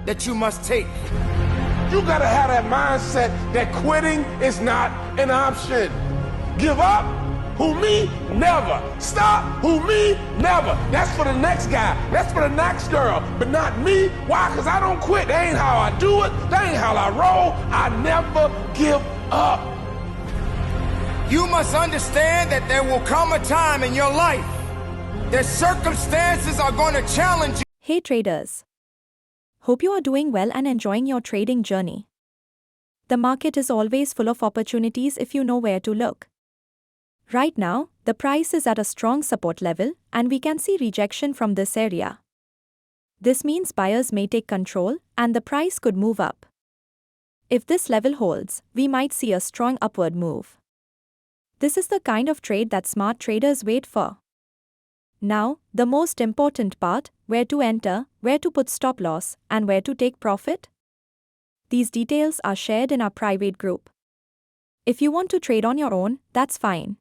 that you must take. You gotta have that mindset that quitting is not an option. Give up? Who, me? Never. Stop? Who, me? Never. That's for the next guy. That's for the next girl. But not me. Why? Because I don't quit. That ain't how I do it. That ain't how I roll. I never give up. You must understand that there will come a time in your life that circumstances are going to challenge you. Hey traders. Hope you are doing well and enjoying your trading journey. The market is always full of opportunities if you know where to look. Right now, the price is at a strong support level, and we can see rejection from this area. This means buyers may take control, and the price could move up. If this level holds, we might see a strong upward move. This is the kind of trade that smart traders wait for. Now, the most important part: where to enter, where to put stop loss, and where to take profit. These details are shared in our private group. If you want to trade on your own, that's fine.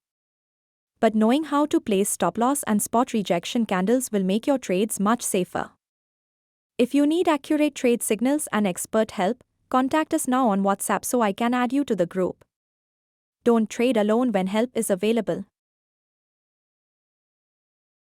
But knowing how to place stop loss and spot rejection candles will make your trades much safer. If you need accurate trade signals and expert help, contact us now on WhatsApp so I can add you to the group. Don't trade alone when help is available.